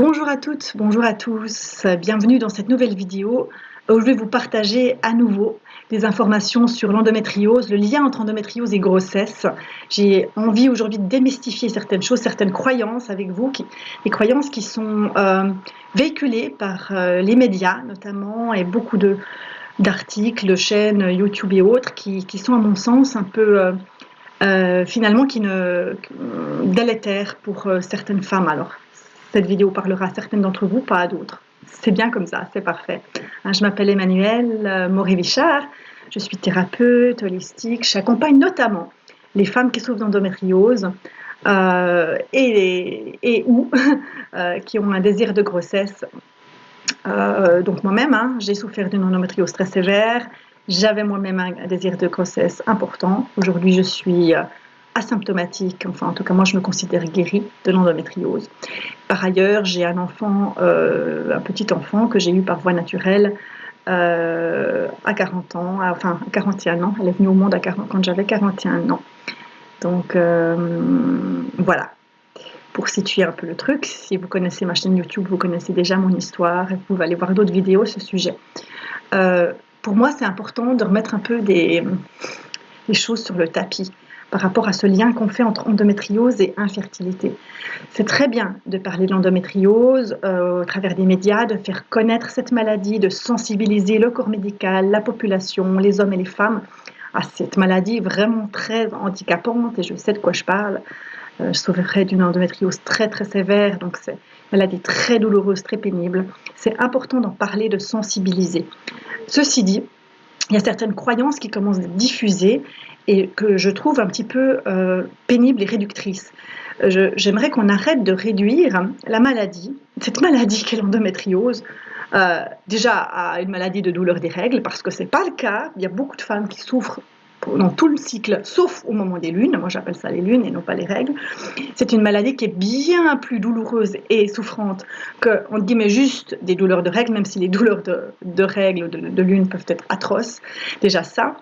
Bonjour à toutes, bonjour à tous, bienvenue dans cette nouvelle vidéo où je vais vous partager à nouveau des informations sur l'endométriose, le lien entre endométriose et grossesse. J'ai envie aujourd'hui de démystifier certaines choses, certaines croyances avec vous, des croyances qui sont véhiculées par les médias notamment et beaucoup d'articles, de chaînes YouTube et autres qui sont à mon sens un peu finalement délétères pour certaines femmes. Alors, cette vidéo parlera à certaines d'entre vous, pas à d'autres. C'est bien comme ça, c'est parfait. Je m'appelle Emmanuelle Maury-Vichard, je suis thérapeute holistique, j'accompagne notamment les femmes qui souffrent d'endométriose et ou qui ont un désir de grossesse. Donc moi-même, j'ai souffert d'une endométriose très sévère, j'avais moi-même un désir de grossesse important. Aujourd'hui, je suis asymptomatique, enfin en tout cas moi je me considère guérie de l'endométriose. Par ailleurs, j'ai un petit enfant que j'ai eu par voie naturelle à 40 ans, enfin à 41 ans. Elle est venue au monde quand j'avais 41 ans. Donc voilà, pour situer un peu le truc. Si vous connaissez ma chaîne YouTube, vous connaissez déjà mon histoire et vous pouvez aller voir d'autres vidéos à ce sujet. Pour moi, c'est important de remettre un peu des choses sur le tapis par rapport à ce lien qu'on fait entre endométriose et infertilité. C'est très bien de parler de l'endométriose au travers des médias, de faire connaître cette maladie, de sensibiliser le corps médical, la population, les hommes et les femmes à cette maladie vraiment très handicapante, et je sais de quoi je parle. Je souffrais d'une endométriose très très sévère, donc c'est une maladie très douloureuse, très pénible. C'est important d'en parler, de sensibiliser. Ceci dit, il y a certaines croyances qui commencent à être diffusées et que je trouve un petit peu pénibles et réductrices. J'aimerais qu'on arrête de réduire la maladie, cette maladie qu'est l'endométriose, déjà à une maladie de douleur des règles, parce que ce n'est pas le cas. Il y a beaucoup de femmes qui souffrent dans tout le cycle, sauf au moment des lunes. Moi, j'appelle ça les lunes et non pas les règles. C'est une maladie qui est bien plus douloureuse et souffrante que, on dit, mais juste des douleurs de règles, même si les douleurs de règles ou de lune peuvent être atroces. Déjà ça.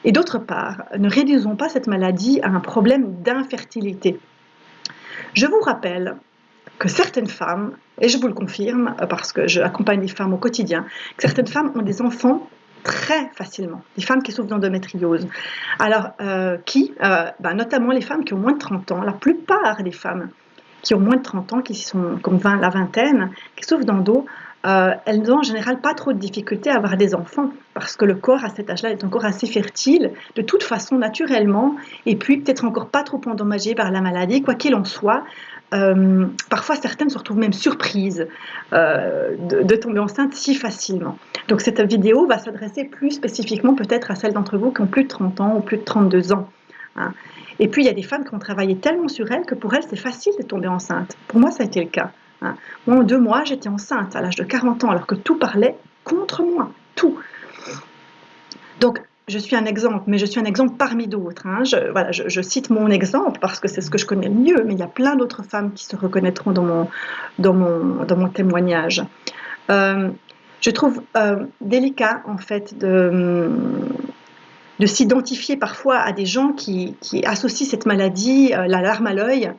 Et d'autre part, ne réduisons pas cette maladie à un problème d'infertilité. Je vous rappelle que certaines femmes, et je vous le confirme parce que j'accompagne les femmes au quotidien, que certaines femmes ont des enfants très facilement, des femmes qui souffrent d'endométriose. Alors, notamment les femmes qui ont moins de 30 ans, la plupart des femmes qui ont moins de 30 ans, qui sont comme la vingtaine, qui souffrent d'endo, elles n'ont en général pas trop de difficultés à avoir des enfants, parce que le corps à cet âge-là est encore assez fertile, de toute façon naturellement, et puis peut-être encore pas trop endommagé par la maladie, quoi qu'il en soit. Parfois certaines se retrouvent même surprises de tomber enceinte si facilement. Donc cette vidéo va s'adresser plus spécifiquement peut-être à celles d'entre vous qui ont plus de 30 ans ou plus de 32 ans. Et puis il y a des femmes qui ont travaillé tellement sur elles que pour elles c'est facile de tomber enceinte. Pour moi ça a été le cas. Moi en 2 mois j'étais enceinte à l'âge de 40 ans alors que tout parlait contre moi, tout. Donc je suis un exemple, mais je suis un exemple parmi d'autres. Je cite mon exemple parce que c'est ce que je connais le mieux, mais il y a plein d'autres femmes qui se reconnaîtront dans mon témoignage. Je trouve délicat en fait de s'identifier parfois à des gens qui associent cette maladie, la larme à l'œil,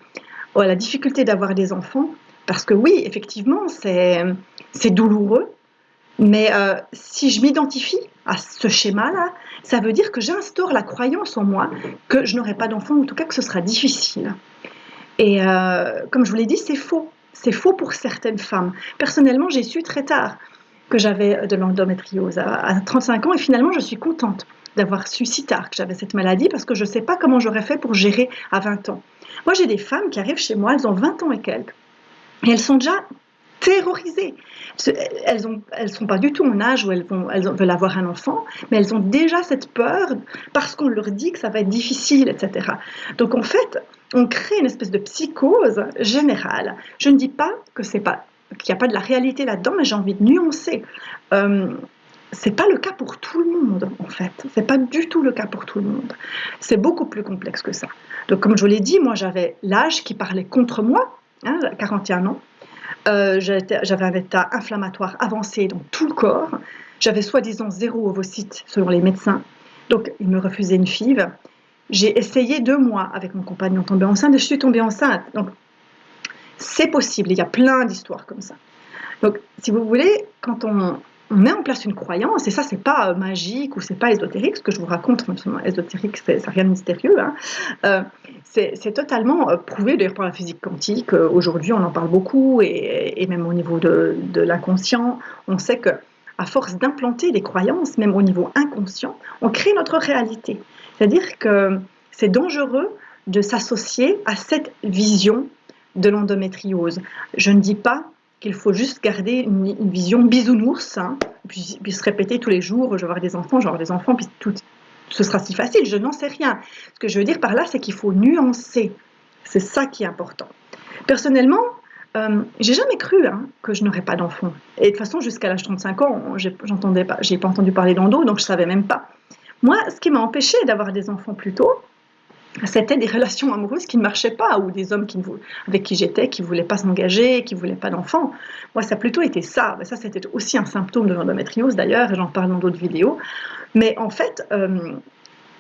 à la difficulté d'avoir des enfants, parce que oui, effectivement, c'est douloureux, mais si je m'identifie à ce schéma-là, ça veut dire que j'instaure la croyance en moi que je n'aurai pas d'enfant, ou en tout cas que ce sera difficile. Et comme je vous l'ai dit, c'est faux. C'est faux pour certaines femmes. Personnellement, j'ai su très tard que j'avais de l'endométriose, à 35 ans, et finalement, je suis contente d'avoir su si tard que j'avais cette maladie, parce que je ne sais pas comment j'aurais fait pour gérer à 20 ans. Moi, j'ai des femmes qui arrivent chez moi, elles ont 20 ans et quelques, et elles sont déjà terrorisées. Elles sont pas du tout en âge où elles veulent avoir un enfant, mais elles ont déjà cette peur parce qu'on leur dit que ça va être difficile, etc. Donc en fait, on crée une espèce de psychose générale. Je ne dis pas qu'il n'y a pas de la réalité là-dedans, mais j'ai envie de nuancer. C'est pas le cas pour tout le monde, en fait. C'est pas du tout le cas pour tout le monde. C'est beaucoup plus complexe que ça. Donc, comme je vous l'ai dit, moi, j'avais l'âge qui parlait contre moi, 41 ans. J'avais un état inflammatoire avancé dans tout le corps. J'avais soi-disant 0 ovocytes, selon les médecins. Donc, ils me refusaient une FIV. J'ai essayé 2 mois avec mon compagnon de tomber enceinte et je suis tombée enceinte. Donc, C'est possible, il y a plein d'histoires comme ça. Donc, si vous voulez, quand on met en place une croyance, et ça, c'est pas magique ou c'est pas ésotérique, ce que je vous raconte, ésotérique, ça n'a rien de mystérieux, hein. C'est totalement prouvé d'ailleurs par la physique quantique. Aujourd'hui, on en parle beaucoup, et même au niveau de l'inconscient, on sait que à force d'implanter des croyances, même au niveau inconscient, on crée notre réalité. C'est-à-dire que c'est dangereux de s'associer à cette vision de l'endométriose. Je ne dis pas qu'il faut juste garder une vision bisounours, hein, puis se répéter tous les jours, je vais avoir des enfants, puis tout, ce sera si facile, je n'en sais rien. Ce que je veux dire par là, c'est qu'il faut nuancer. C'est ça qui est important. Personnellement, j'ai jamais cru que je n'aurais pas d'enfant. Et de toute façon, jusqu'à l'âge de 35 ans, j'ai pas entendu parler d'endo, donc je savais même pas. Moi, ce qui m'a empêché d'avoir des enfants plus tôt, c'était des relations amoureuses qui ne marchaient pas, ou des hommes avec qui j'étais, qui ne voulaient pas s'engager, qui ne voulaient pas d'enfants. Moi, ça a plutôt été ça. Ça, c'était aussi un symptôme de l'endométriose, d'ailleurs, et j'en parle dans d'autres vidéos. Mais en fait,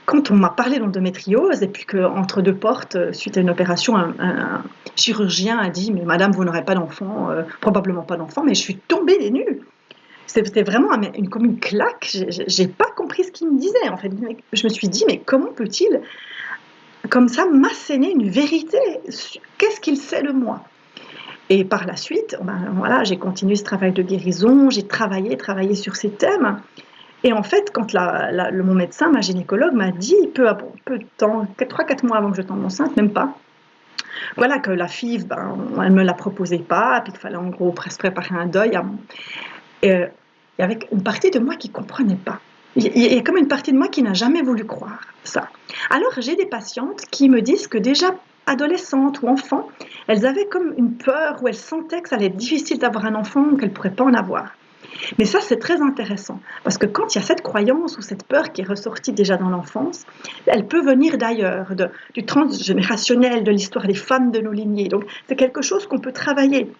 quand on m'a parlé d'endométriose, et puis qu'entre deux portes, suite à une opération, un chirurgien a dit « Mais madame, vous n'aurez pas d'enfant, probablement pas d'enfant », mais je suis tombée des nues. C'était vraiment comme une claque. J'ai pas compris ce qu'il me disait, en fait. Je me suis dit « Mais comment peut-il comme ça m'asséner une vérité? Qu'est-ce qu'il sait de moi ?» Et par la suite, voilà, j'ai continué ce travail de guérison, j'ai travaillé sur ces thèmes. Et en fait, quand mon médecin, ma gynécologue, m'a dit, peu de temps, 3-4 mois avant que je tombe enceinte, même pas, voilà, que la FIV, elle ne me la proposait pas, puis qu'il fallait en gros presque préparer un deuil. Et avec une partie de moi qui ne comprenait pas. Il y a comme une partie de moi qui n'a jamais voulu croire ça. Alors, j'ai des patientes qui me disent que déjà adolescentes ou enfants, elles avaient comme une peur, où elles sentaient que ça allait être difficile d'avoir un enfant ou qu'elles ne pourraient pas en avoir. Mais ça, c'est très intéressant, parce que quand il y a cette croyance ou cette peur qui est ressortie déjà dans l'enfance, elle peut venir d'ailleurs, du transgénérationnel, de l'histoire des femmes de nos lignées. Donc, c'est quelque chose qu'on peut travailler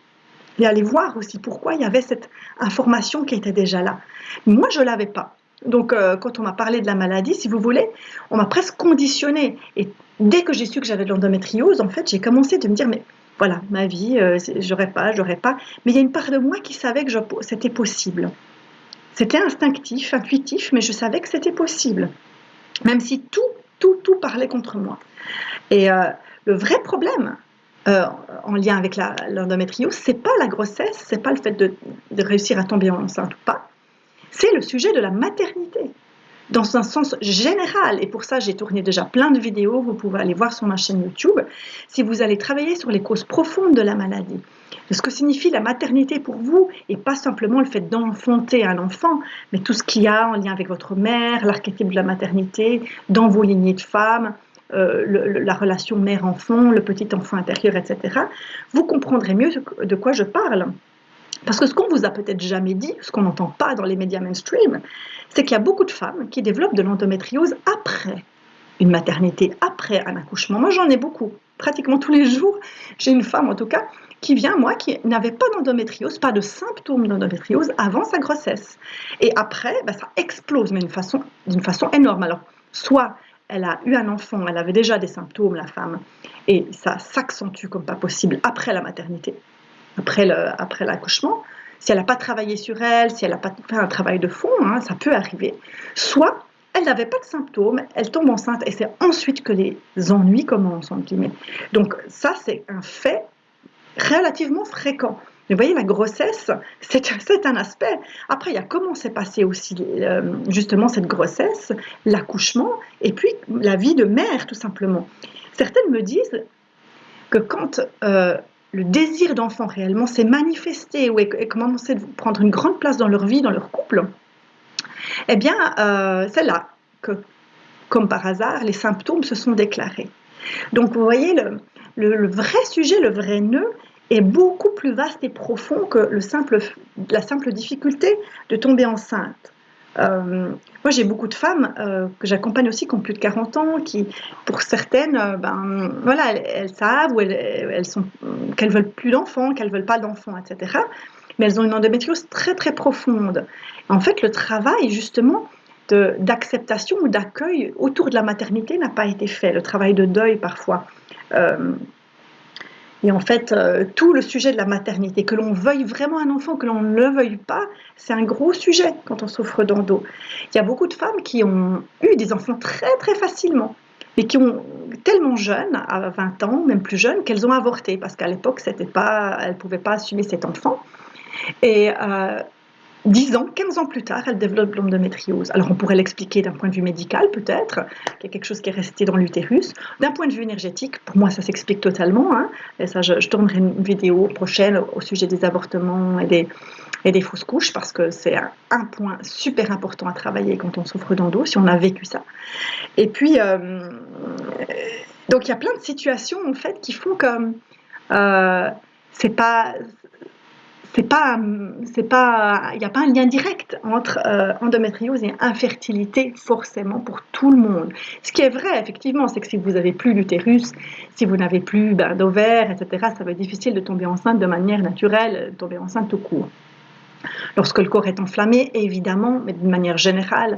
et aller voir aussi pourquoi il y avait cette information qui était déjà là. Moi, je ne l'avais pas. Donc, quand on m'a parlé de la maladie, si vous voulez, on m'a presque conditionnée. Et dès que j'ai su que j'avais de l'endométriose, en fait, j'ai commencé à me dire, mais voilà, ma vie, j'aurais pas. Mais il y a une part de moi qui savait que c'était possible. C'était instinctif, intuitif, mais je savais que c'était possible. Même si tout parlait contre moi. Et le vrai problème, en lien avec l'endométriose, c'est pas la grossesse, c'est pas le fait de réussir à tomber enceinte ou pas, c'est le sujet de la maternité, dans un sens général. Et pour ça, j'ai tourné déjà plein de vidéos, vous pouvez aller voir sur ma chaîne YouTube. Si vous allez travailler sur les causes profondes de la maladie, de ce que signifie la maternité pour vous, et pas simplement le fait d'enfanter un enfant, mais tout ce qu'il y a en lien avec votre mère, l'archétype de la maternité, dans vos lignées de femmes, la relation mère-enfant, le petit enfant intérieur, etc., vous comprendrez mieux de quoi je parle. Parce que ce qu'on vous a peut-être jamais dit, ce qu'on n'entend pas dans les médias mainstream, c'est qu'il y a beaucoup de femmes qui développent de l'endométriose après une maternité, après un accouchement. Moi, j'en ai beaucoup. Pratiquement tous les jours, j'ai une femme, en tout cas, qui vient, moi, qui n'avait pas d'endométriose, pas de symptômes d'endométriose avant sa grossesse. Et après, ça explose, mais d'une façon énorme. Alors, soit elle a eu un enfant, elle avait déjà des symptômes, la femme, et ça s'accentue comme pas possible après la maternité, après l'accouchement. Si elle n'a pas travaillé sur elle, si elle n'a pas fait un travail de fond, ça peut arriver. Soit elle n'avait pas de symptômes, elle tombe enceinte et c'est ensuite que les ennuis commencent, entre guillemets. Donc ça, c'est un fait relativement fréquent. Mais vous voyez, la grossesse, c'est un aspect. Après, il y a comment s'est passée aussi justement cette grossesse, l'accouchement, et puis la vie de mère, tout simplement. Certaines me disent que quand le désir d'enfant réellement s'est manifesté ou est commencé à prendre une grande place dans leur vie, dans leur couple, eh bien, c'est là que, comme par hasard, les symptômes se sont déclarés. Donc, vous voyez, le vrai sujet, le vrai nœud, est beaucoup plus vaste et profond que la simple difficulté de tomber enceinte. Moi, j'ai beaucoup de femmes que j'accompagne aussi qui ont plus de 40 ans, qui, pour certaines, voilà, elles savent ou qu'elles veulent plus d'enfants, qu'elles veulent pas d'enfants, etc. Mais elles ont une endométriose très très profonde. En fait, le travail justement d'acceptation ou d'accueil autour de la maternité n'a pas été fait. Le travail de deuil parfois. Et en fait, tout le sujet de la maternité, que l'on veuille vraiment un enfant, que l'on ne le veuille pas, c'est un gros sujet quand on souffre d'endo. Il y a beaucoup de femmes qui ont eu des enfants très très facilement, mais qui ont tellement jeunes, à 20 ans, même plus jeunes, qu'elles ont avorté, parce qu'à l'époque, elles ne pouvaient pas assumer cet enfant. Et 10 ans, 15 ans plus tard, elle développe l'endométriose. Alors on pourrait l'expliquer d'un point de vue médical peut-être, qu'il y a quelque chose qui est resté dans l'utérus. D'un point de vue énergétique, pour moi ça s'explique totalement. Hein. Et ça, je tournerai une vidéo prochaine au sujet des avortements et des fausses couches, parce que c'est un point super important à travailler quand on souffre d'endo, si on a vécu ça. Et puis, donc il y a plein de situations en fait qui font que c'est pas il n'y a pas un lien direct entre endométriose et infertilité forcément pour tout le monde. Ce qui est vrai, effectivement, c'est que si vous n'avez plus d'utérus, si vous n'avez plus d'ovaires, etc., ça va être difficile de tomber enceinte de manière naturelle, de tomber enceinte tout court. Lorsque le corps est enflammé, évidemment, mais d'une manière générale,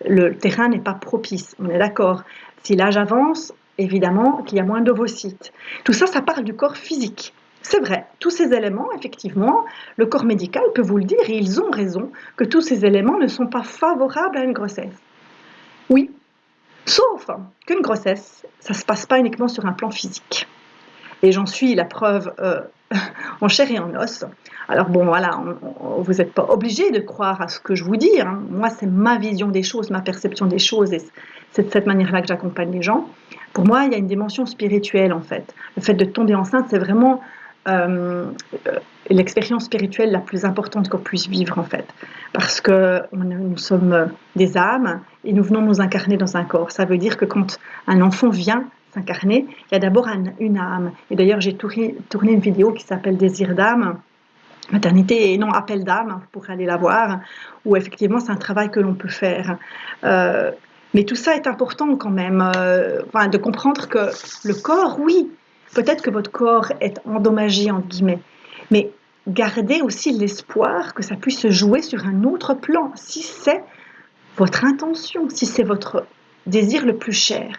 le terrain n'est pas propice, on est d'accord. Si l'âge avance, évidemment qu'il y a moins d'ovocytes. Tout ça, ça parle du corps physique. C'est vrai, tous ces éléments, effectivement, le corps médical peut vous le dire, et ils ont raison, que tous ces éléments ne sont pas favorables à une grossesse. Oui, sauf qu'une grossesse, ça ne se passe pas uniquement sur un plan physique. Et j'en suis la preuve en chair et en os. Alors bon, voilà, vous n'êtes pas obligé de croire à ce que je vous dis. Hein. Moi, c'est ma vision des choses, ma perception des choses, et c'est de cette manière-là que j'accompagne les gens. Pour moi, il y a une dimension spirituelle, en fait. Le fait de tomber enceinte, c'est vraiment l'expérience spirituelle la plus importante qu'on puisse vivre, en fait. Parce que nous sommes des âmes et nous venons nous incarner dans un corps. Ça veut dire que quand un enfant vient s'incarner, il y a d'abord une âme. Et d'ailleurs, j'ai tourné une vidéo qui s'appelle Désir d'âme, maternité et non appel d'âme, pour aller la voir, où effectivement c'est un travail que l'on peut faire. Mais tout ça est important quand même, de comprendre que le corps, oui, peut-être que votre corps est endommagé, entre guillemets, mais gardez aussi l'espoir que ça puisse se jouer sur un autre plan, si c'est votre intention, si c'est votre désir le plus cher.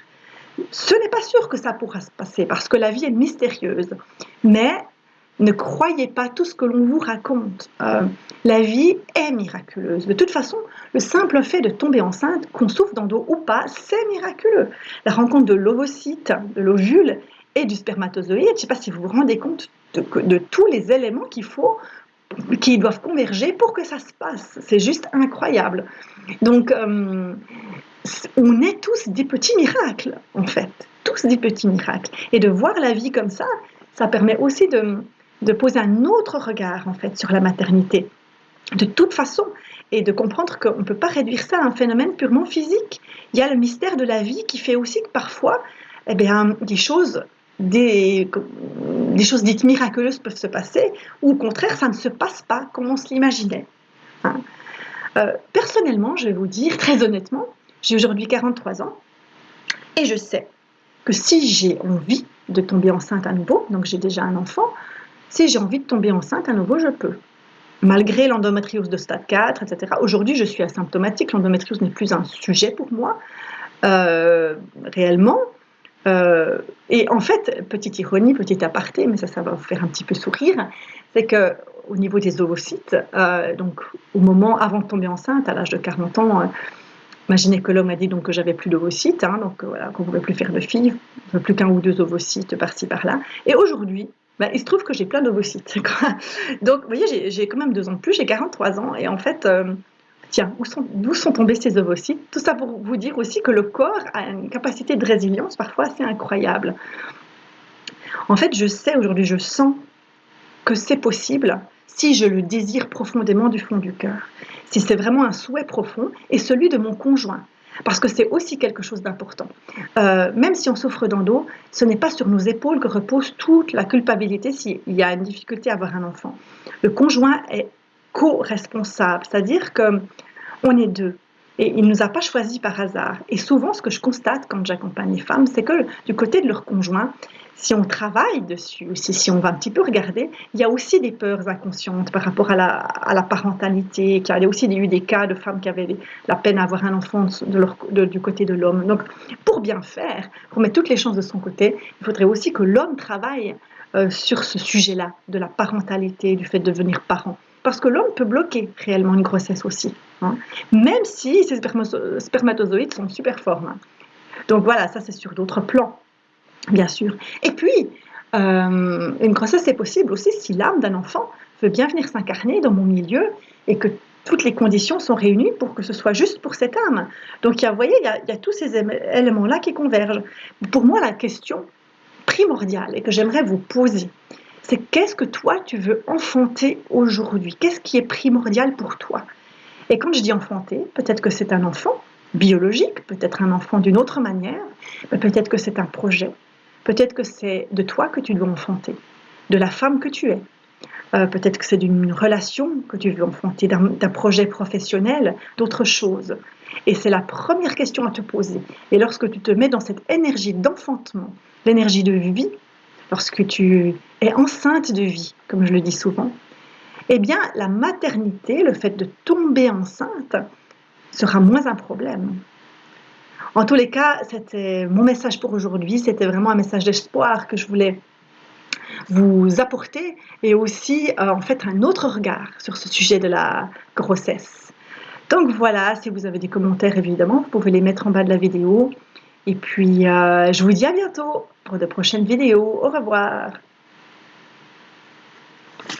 Ce n'est pas sûr que ça pourra se passer, parce que la vie est mystérieuse, mais ne croyez pas tout ce que l'on vous raconte. La vie est miraculeuse. De toute façon, le simple fait de tomber enceinte, qu'on souffre d'endo ou pas, c'est miraculeux. La rencontre de l'ovocyte, de l'ovule et du spermatozoïde, je ne sais pas si vous vous rendez compte de tous les éléments qui doivent converger pour que ça se passe. C'est juste incroyable. Donc, on est tous des petits miracles, en fait. Tous des petits miracles. Et de voir la vie comme ça permet aussi de poser un autre regard, en fait, sur la maternité. De toute façon, et de comprendre qu'on ne peut pas réduire ça à un phénomène purement physique. Il y a le mystère de la vie qui fait aussi que parfois, des choses dites miraculeuses peuvent se passer, ou au contraire, ça ne se passe pas comme on se l'imaginait. Hein. Personnellement, je vais vous dire, très honnêtement, j'ai aujourd'hui 43 ans, et je sais que si j'ai envie de tomber enceinte à nouveau, donc j'ai déjà un enfant, si j'ai envie de tomber enceinte à nouveau, je peux. Malgré l'endométriose de stade 4, etc. Aujourd'hui, je suis asymptomatique, l'endométriose n'est plus un sujet pour moi, réellement. Et en fait, petite ironie, petit aparté, mais ça va vous faire un petit peu sourire, c'est qu'au niveau des ovocytes, donc au moment avant de tomber enceinte, à l'âge de 40 ans, ma gynécologue m'a dit donc que j'avais plus d'ovocytes, hein, donc voilà, qu'on ne pouvait plus faire de filles, plus qu'un ou deux ovocytes par-ci par-là. Et aujourd'hui, il se trouve que j'ai plein d'ovocytes. Donc, vous voyez, j'ai quand même 2 ans de plus, j'ai 43 ans, et en fait, tiens, d'où sont tombés ces ovocytes? Tout ça pour vous dire aussi que le corps a une capacité de résilience parfois assez incroyable. En fait, je sais aujourd'hui, je sens que c'est possible si je le désire profondément du fond du cœur. Si c'est vraiment un souhait profond, et celui de mon conjoint. Parce que c'est aussi quelque chose d'important. Même si on souffre d'endo, ce n'est pas sur nos épaules que repose toute la culpabilité s'il y a une difficulté à avoir un enfant. Le conjoint est co-responsable, c'est-à-dire qu'on est deux. Et il ne nous a pas choisis par hasard. Et souvent, ce que je constate quand j'accompagne les femmes, c'est que du côté de leur conjoint, si on travaille dessus, si on va un petit peu regarder, il y a aussi des peurs inconscientes par rapport à la parentalité. Il y a aussi eu des cas de femmes qui avaient la peine à avoir un enfant du côté de l'homme. Donc, pour bien faire, pour mettre toutes les chances de son côté, il faudrait aussi que l'homme travaille sur ce sujet-là, de la parentalité, du fait de devenir parent. Parce que l'homme peut bloquer réellement une grossesse aussi, hein, même si ces spermatozoïdes sont super forts, hein. Donc voilà, ça c'est sur d'autres plans, bien sûr. Et puis, une grossesse est possible aussi si l'âme d'un enfant veut bien venir s'incarner dans mon milieu et que toutes les conditions sont réunies pour que ce soit juste pour cette âme. Donc, vous voyez, il y a tous ces éléments-là qui convergent. Pour moi, la question primordiale et que j'aimerais vous poser, c'est qu'est-ce que toi, tu veux enfanter aujourd'hui? Qu'est-ce qui est primordial pour toi? Et quand je dis enfanter, peut-être que c'est un enfant biologique, peut-être un enfant d'une autre manière, mais peut-être que c'est un projet, peut-être que c'est de toi que tu dois enfanter, de la femme que tu es. Peut-être que c'est d'une relation que tu veux enfanter, d'un projet professionnel, d'autre chose. Et c'est la première question à te poser. Et lorsque tu te mets dans cette énergie d'enfantement, l'énergie de vie, lorsque tu es enceinte de vie, comme je le dis souvent, eh bien, la maternité, le fait de tomber enceinte, sera moins un problème. En tous les cas, c'était mon message pour aujourd'hui. C'était vraiment un message d'espoir que je voulais vous apporter et aussi en fait un autre regard sur ce sujet de la grossesse. Donc voilà, si vous avez des commentaires évidemment, vous pouvez les mettre en bas de la vidéo. Et puis je vous dis à bientôt pour de prochaines vidéos. Au revoir.